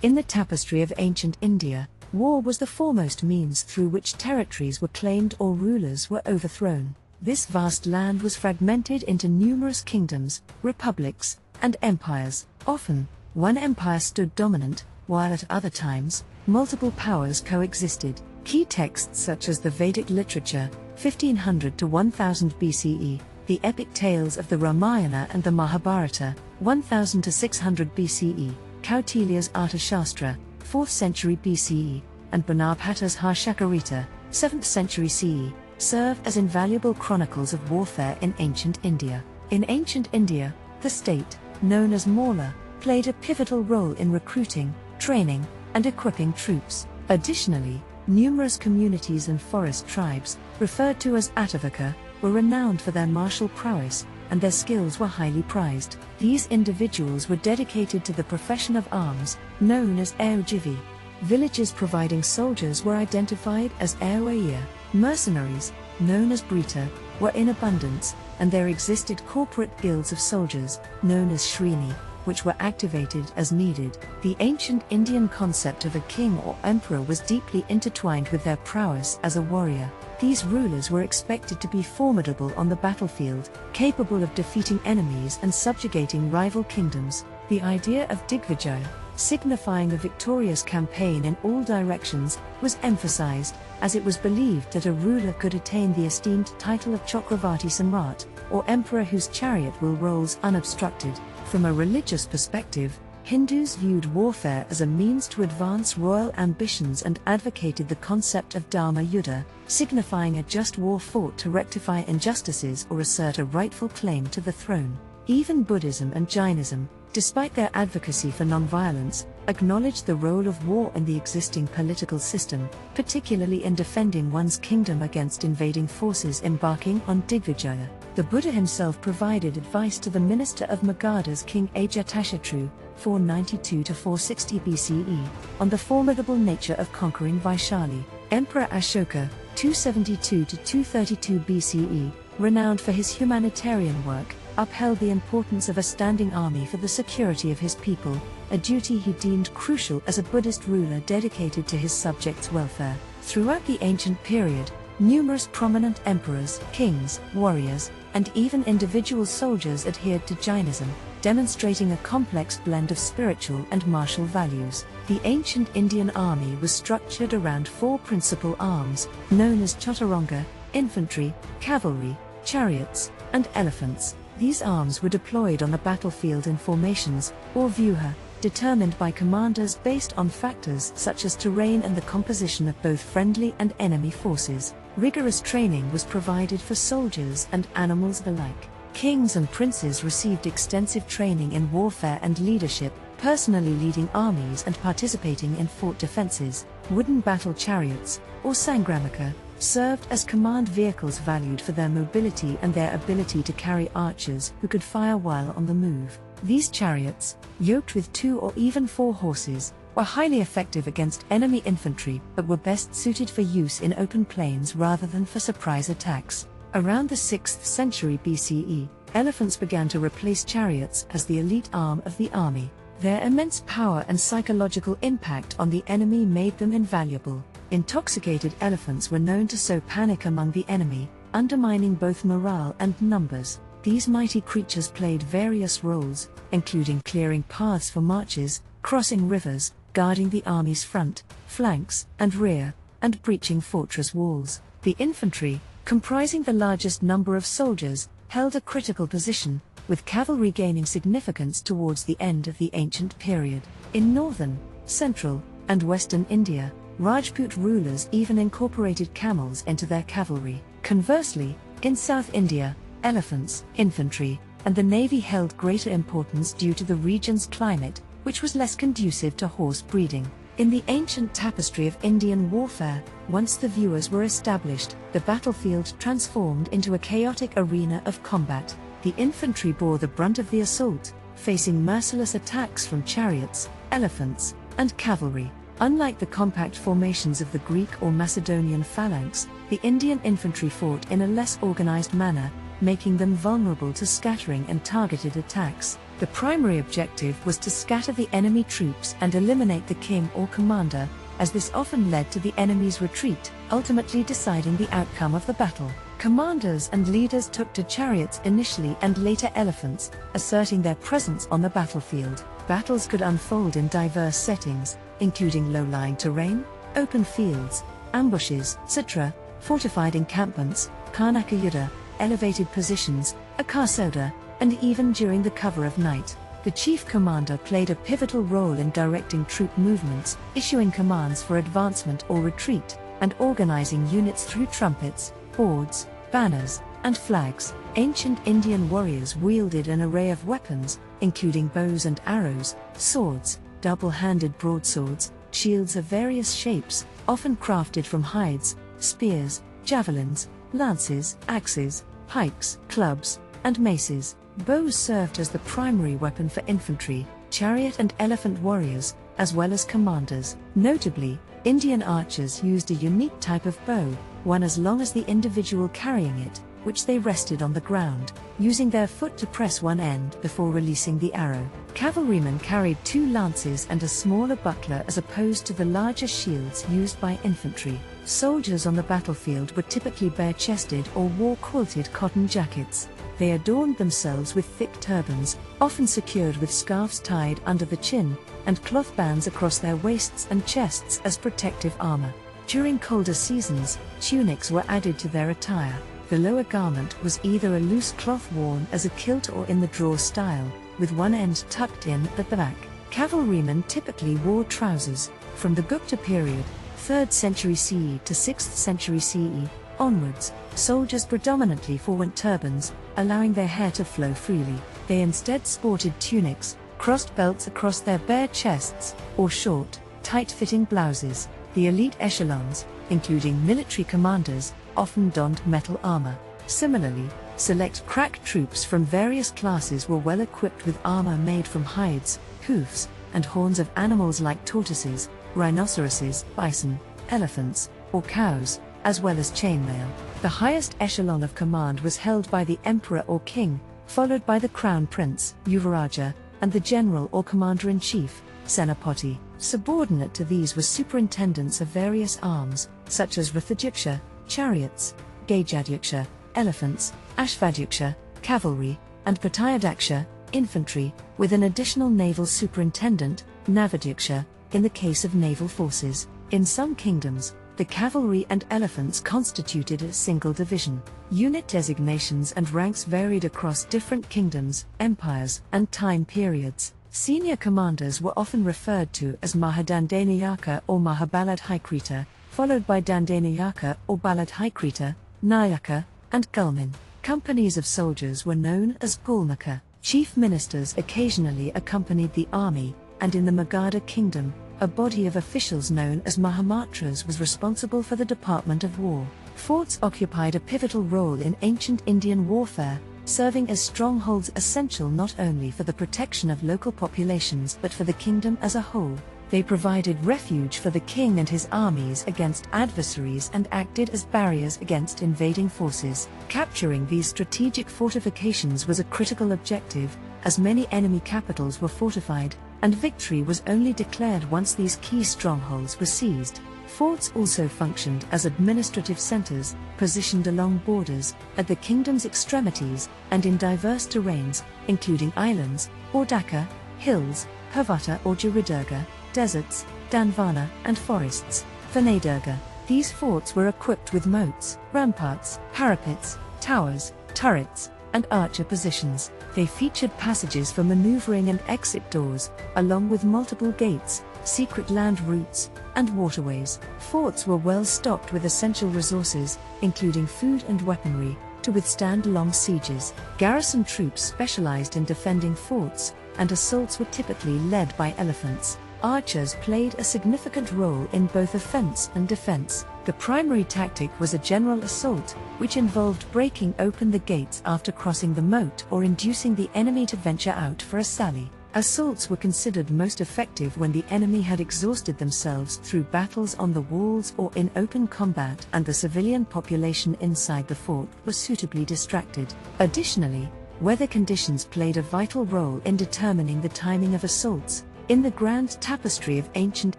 In the tapestry of ancient India, war was the foremost means through which territories were claimed or rulers were overthrown. This vast land was fragmented into numerous kingdoms, republics, and empires. Often, one empire stood dominant, while at other times, multiple powers coexisted. Key texts such as the Vedic literature, 1500 to 1000 BCE, the epic tales of the Ramayana and the Mahabharata, 1000 to 600 BCE, Kautilya's Arthashastra, 4th century BCE, and Banabhatta's Harshakarita, 7th century CE, serve as invaluable chronicles of warfare in ancient India. In ancient India, the state, known as Maurya, played a pivotal role in recruiting, training, and equipping troops. Additionally, numerous communities and forest tribes, referred to as Atavaka, were renowned for their martial prowess, and their skills were highly prized. These individuals were dedicated to the profession of arms, known as Aojivi. Villages providing soldiers were identified as Aoaya. Mercenaries, known as Brita, were in abundance, and there existed corporate guilds of soldiers, known as Shrini, which were activated as needed. The ancient Indian concept of a king or emperor was deeply intertwined with their prowess as a warrior. These rulers were expected to be formidable on the battlefield, capable of defeating enemies and subjugating rival kingdoms. The idea of Digvijaya, signifying a victorious campaign in all directions, was emphasized, as it was believed that a ruler could attain the esteemed title of Chakravarti Samrat, or emperor whose chariot wheel rolls unobstructed. From a religious perspective, Hindus viewed warfare as a means to advance royal ambitions and advocated the concept of Dharma Yuddha, signifying a just war fought to rectify injustices or assert a rightful claim to the throne. Even Buddhism and Jainism, despite their advocacy for nonviolence, acknowledged the role of war in the existing political system, particularly in defending one's kingdom against invading forces embarking on Digvijaya. The Buddha himself provided advice to the minister of Magadha's king Ajatashatru, 492 to 460 BCE, on the formidable nature of conquering Vaishali. Emperor Ashoka, 272 to 232 BCE, renowned for his humanitarian work, upheld the importance of a standing army for the security of his people, a duty he deemed crucial as a Buddhist ruler dedicated to his subjects' welfare. Throughout the ancient period, numerous prominent emperors, kings, warriors, and even individual soldiers adhered to Jainism, demonstrating a complex blend of spiritual and martial values. The ancient Indian army was structured around four principal arms, known as chaturanga, infantry, cavalry, chariots, and elephants. These arms were deployed on the battlefield in formations, or vyuha, determined by commanders based on factors such as terrain and the composition of both friendly and enemy forces. Rigorous training was provided for soldiers and animals alike. Kings and princes received extensive training in warfare and leadership, personally leading armies and participating in fort defenses. Wooden battle chariots, or sangramika, served as command vehicles valued for their mobility and their ability to carry archers who could fire while on the move. These chariots, yoked with 2 or even 4 horses, were highly effective against enemy infantry but were best suited for use in open plains rather than for surprise attacks. Around the 6th century BCE, elephants began to replace chariots as the elite arm of the army. Their immense power and psychological impact on the enemy made them invaluable. Intoxicated elephants were known to sow panic among the enemy, undermining both morale and numbers. These mighty creatures played various roles, including clearing paths for marches, crossing rivers, guarding the army's front, flanks, and rear, and breaching fortress walls. The infantry, comprising the largest number of soldiers, held a critical position, with cavalry gaining significance towards the end of the ancient period. In northern, central, and western India, Rajput rulers even incorporated camels into their cavalry. Conversely, in South India, elephants, infantry, and the navy held greater importance due to the region's climate, which was less conducive to horse breeding. In the ancient tapestry of Indian warfare, once the viewers were established, the battlefield transformed into a chaotic arena of combat. The infantry bore the brunt of the assault, facing merciless attacks from chariots, elephants, and cavalry. Unlike the compact formations of the Greek or Macedonian phalanx, the Indian infantry fought in a less organized manner, making them vulnerable to scattering and targeted attacks. The primary objective was to scatter the enemy troops and eliminate the king or commander, as this often led to the enemy's retreat, ultimately deciding the outcome of the battle. Commanders and leaders took to chariots initially and later elephants, asserting their presence on the battlefield. Battles could unfold in diverse settings, including low-lying terrain, open fields, ambushes, etc., fortified encampments, Chanakya Yuddha, elevated positions, Akasoda, and even during the cover of night. The chief commander played a pivotal role in directing troop movements, issuing commands for advancement or retreat, and organizing units through trumpets, boards, banners, and flags. Ancient Indian warriors wielded an array of weapons, including bows and arrows, swords, double-handed broadswords, shields of various shapes, often crafted from hides, spears, javelins, lances, axes, pikes, clubs, and maces. Bows served as the primary weapon for infantry, chariot and elephant warriors, as well as commanders. Notably, Indian archers used a unique type of bow, one as long as the individual carrying it, which they rested on the ground, using their foot to press one end before releasing the arrow. Cavalrymen carried 2 lances and a smaller buckler as opposed to the larger shields used by infantry. Soldiers on the battlefield were typically bare-chested or wore quilted cotton jackets. They adorned themselves with thick turbans, often secured with scarves tied under the chin, and cloth bands across their waists and chests as protective armor. During colder seasons, tunics were added to their attire. The lower garment was either a loose cloth worn as a kilt or in the draw style, with one end tucked in at the back. Cavalrymen typically wore trousers. From the Gupta period, 3rd century CE to 6th century CE, onwards, soldiers predominantly wore turbans, allowing their hair to flow freely. They instead sported tunics, crossed belts across their bare chests, or short, tight-fitting blouses. The elite echelons, including military commanders, often donned metal armor. Similarly, select crack troops from various classes were well equipped with armor made from hides, hoofs, and horns of animals like tortoises, rhinoceroses, bison, elephants, or cows, as well as chainmail. The highest echelon of command was held by the emperor or king, followed by the crown prince, Yuvaraja, and the general or commander-in-chief, Senapati. Subordinate to these were superintendents of various arms, such as Rathadyuksha, chariots, Gajadyuksha, elephants, Ashvadyuksha, cavalry, and Patayadaksha, infantry, with an additional naval superintendent, Navadyuksha, in the case of naval forces. In some kingdoms, the cavalry and elephants constituted a single division. Unit designations and ranks varied across different kingdoms, empires, and time periods. Senior commanders were often referred to as Mahadandanayaka or Mahabaladhaikrita, followed by Dandanayaka or Baladhaikrita, Nayaka, and Gulmin. Companies of soldiers were known as Gulnaka. Chief ministers occasionally accompanied the army, and in the Magadha kingdom, a body of officials known as Mahamatras was responsible for the Department of War. Forts occupied a pivotal role in ancient Indian warfare, serving as strongholds essential not only for the protection of local populations but for the kingdom as a whole. They provided refuge for the king and his armies against adversaries and acted as barriers against invading forces. Capturing these strategic fortifications was a critical objective, as many enemy capitals were fortified, and victory was only declared once these key strongholds were seized. Forts also functioned as administrative centers, positioned along borders, at the kingdom's extremities, and in diverse terrains, including islands, Ordaka, hills, Parvata or Giridurga, deserts, Danvana, and forests. Vanadurga. These forts were equipped with moats, ramparts, parapets, towers, turrets, and archer positions. They featured passages for maneuvering and exit doors, along with multiple gates, secret land routes, and waterways. Forts were well stocked with essential resources, including food and weaponry, to withstand long sieges. Garrison troops specialized in defending forts, and assaults were typically led by elephants. Archers played a significant role in both offense and defense. The primary tactic was a general assault, which involved breaking open the gates after crossing the moat or inducing the enemy to venture out for a sally. Assaults were considered most effective when the enemy had exhausted themselves through battles on the walls or in open combat and the civilian population inside the fort was suitably distracted. Additionally, weather conditions played a vital role in determining the timing of assaults. In the grand tapestry of ancient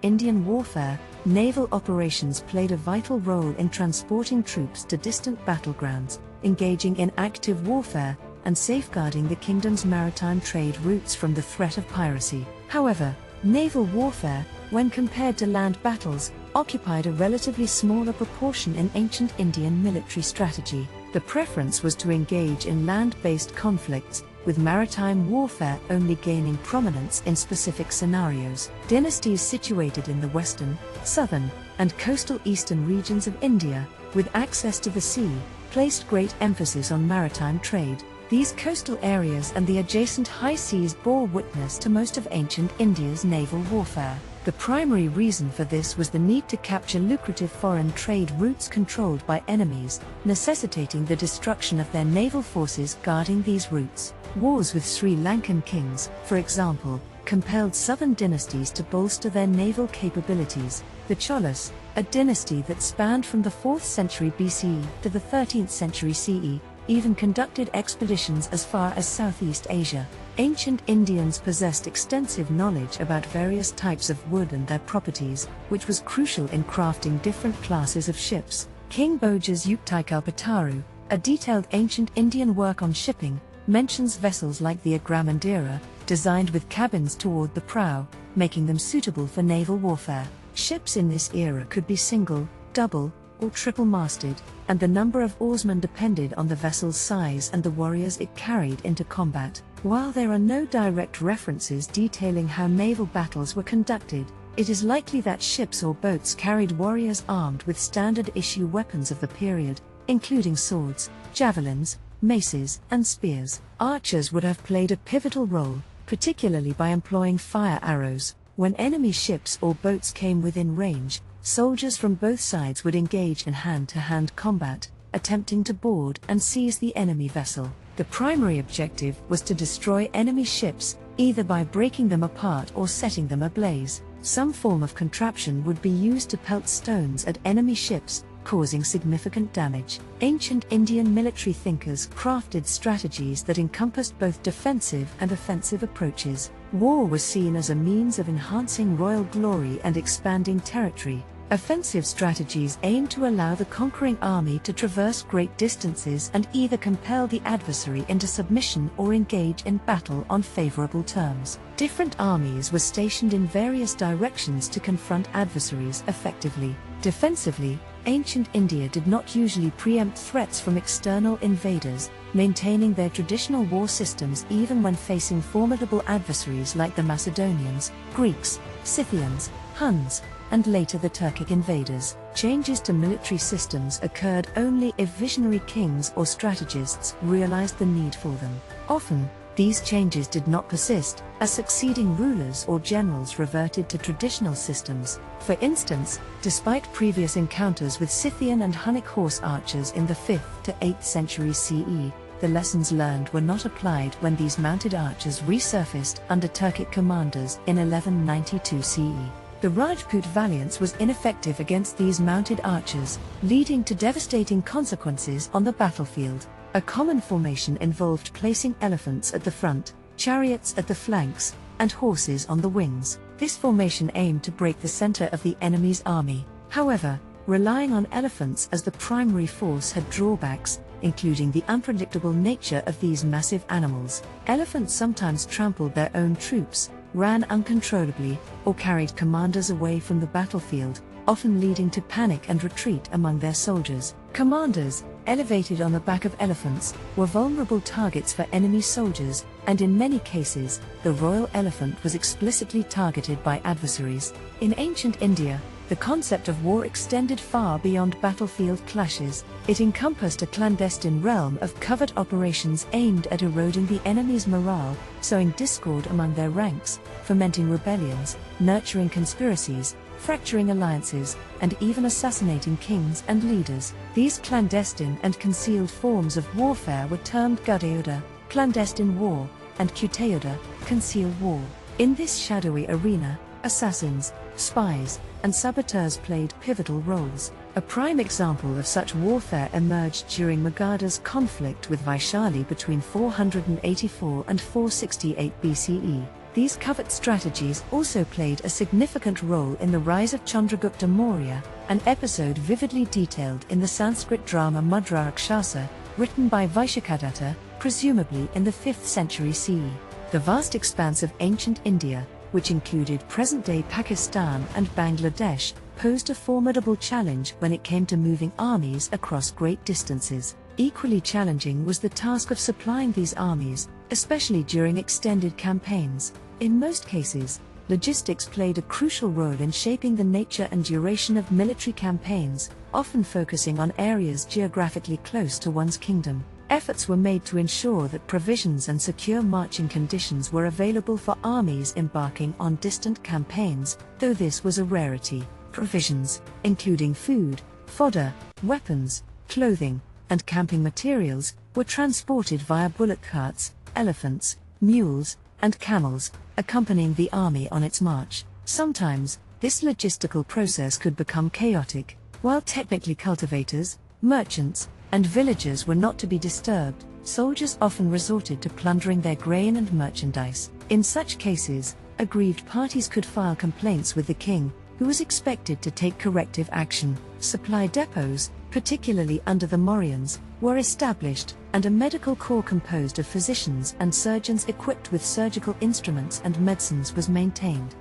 Indian warfare, naval operations played a vital role in transporting troops to distant battlegrounds, engaging in active warfare, and safeguarding the kingdom's maritime trade routes from the threat of piracy. However, naval warfare, when compared to land battles, occupied a relatively smaller proportion in ancient Indian military strategy. The preference was to engage in land-based conflicts, with maritime warfare only gaining prominence in specific scenarios. Dynasties situated in the western, southern, and coastal eastern regions of India, with access to the sea, placed great emphasis on maritime trade. These coastal areas and the adjacent high seas bore witness to most of ancient India's naval warfare. The primary reason for this was the need to capture lucrative foreign trade routes controlled by enemies, necessitating the destruction of their naval forces guarding these routes. Wars with Sri Lankan kings, for example, compelled southern dynasties to bolster their naval capabilities. The Cholas, a dynasty that spanned from the 4th century BCE to the 13th century CE, even conducted expeditions as far as Southeast Asia. Ancient Indians possessed extensive knowledge about various types of wood and their properties, which was crucial in crafting different classes of ships. King Bhoja's Yuktikalpataru, a detailed ancient Indian work on shipping, mentions vessels like the Agramandira, designed with cabins toward the prow, making them suitable for naval warfare. Ships in this era could be single, double, or triple-masted, and the number of oarsmen depended on the vessel's size and the warriors it carried into combat. While there are no direct references detailing how naval battles were conducted, it is likely that ships or boats carried warriors armed with standard-issue weapons of the period, including swords, javelins, maces, and spears. Archers would have played a pivotal role, particularly by employing fire arrows. When enemy ships or boats came within range, soldiers from both sides would engage in hand-to-hand combat, attempting to board and seize the enemy vessel. The primary objective was to destroy enemy ships, either by breaking them apart or setting them ablaze. Some form of contraption would be used to pelt stones at enemy ships, causing significant damage. Ancient Indian military thinkers crafted strategies that encompassed both defensive and offensive approaches. War was seen as a means of enhancing royal glory and expanding territory. Offensive strategies aimed to allow the conquering army to traverse great distances and either compel the adversary into submission or engage in battle on favorable terms. Different armies were stationed in various directions to confront adversaries effectively. Defensively, ancient India did not usually preempt threats from external invaders, maintaining their traditional war systems even when facing formidable adversaries like the Macedonians, Greeks, Scythians, Huns, and later the Turkic invaders. Changes to military systems occurred only if visionary kings or strategists realized the need for them. Often, these changes did not persist, as succeeding rulers or generals reverted to traditional systems. For instance, despite previous encounters with Scythian and Hunnic horse archers in the 5th to 8th century CE, the lessons learned were not applied when these mounted archers resurfaced under Turkic commanders in 1192 CE. The Rajput valiance was ineffective against these mounted archers, leading to devastating consequences on the battlefield. A common formation involved placing elephants at the front, chariots at the flanks, and horses on the wings. This formation aimed to break the center of the enemy's army. However, relying on elephants as the primary force had drawbacks, including the unpredictable nature of these massive animals. Elephants sometimes trampled their own troops, ran uncontrollably, or carried commanders away from the battlefield, often leading to panic and retreat among their soldiers. Commanders, elevated on the back of elephants, were vulnerable targets for enemy soldiers, and in many cases, the royal elephant was explicitly targeted by adversaries. In ancient India, the concept of war extended far beyond battlefield clashes. It encompassed a clandestine realm of covert operations aimed at eroding the enemy's morale, sowing discord among their ranks, fomenting rebellions, nurturing conspiracies, fracturing alliances, and even assassinating kings and leaders. These clandestine and concealed forms of warfare were termed gadayuddha, clandestine war, and Kutayuddha, conceal war. In this shadowy arena, assassins, spies, and saboteurs played pivotal roles. A prime example of such warfare emerged during Magadha's conflict with Vaishali between 484 and 468 BCE. These covert strategies also played a significant role in the rise of Chandragupta Maurya, an episode vividly detailed in the Sanskrit drama Mudrarakshasa, written by Vaishakadatta, presumably in the 5th century CE. The vast expanse of ancient India, which included present-day Pakistan and Bangladesh, posed a formidable challenge when it came to moving armies across great distances. Equally challenging was the task of supplying these armies, especially during extended campaigns. In most cases, logistics played a crucial role in shaping the nature and duration of military campaigns, often focusing on areas geographically close to one's kingdom. Efforts were made to ensure that provisions and secure marching conditions were available for armies embarking on distant campaigns, though this was a rarity. Provisions, including food, fodder, weapons, clothing, and camping materials, were transported via bullock carts, elephants, mules, and camels, accompanying the army on its march. Sometimes, this logistical process could become chaotic. While technically cultivators, merchants, and villagers were not to be disturbed, soldiers often resorted to plundering their grain and merchandise. In such cases, aggrieved parties could file complaints with the king, who was expected to take corrective action. Supply depots, particularly under the Mauryans, were established, and a medical corps composed of physicians and surgeons equipped with surgical instruments and medicines was maintained.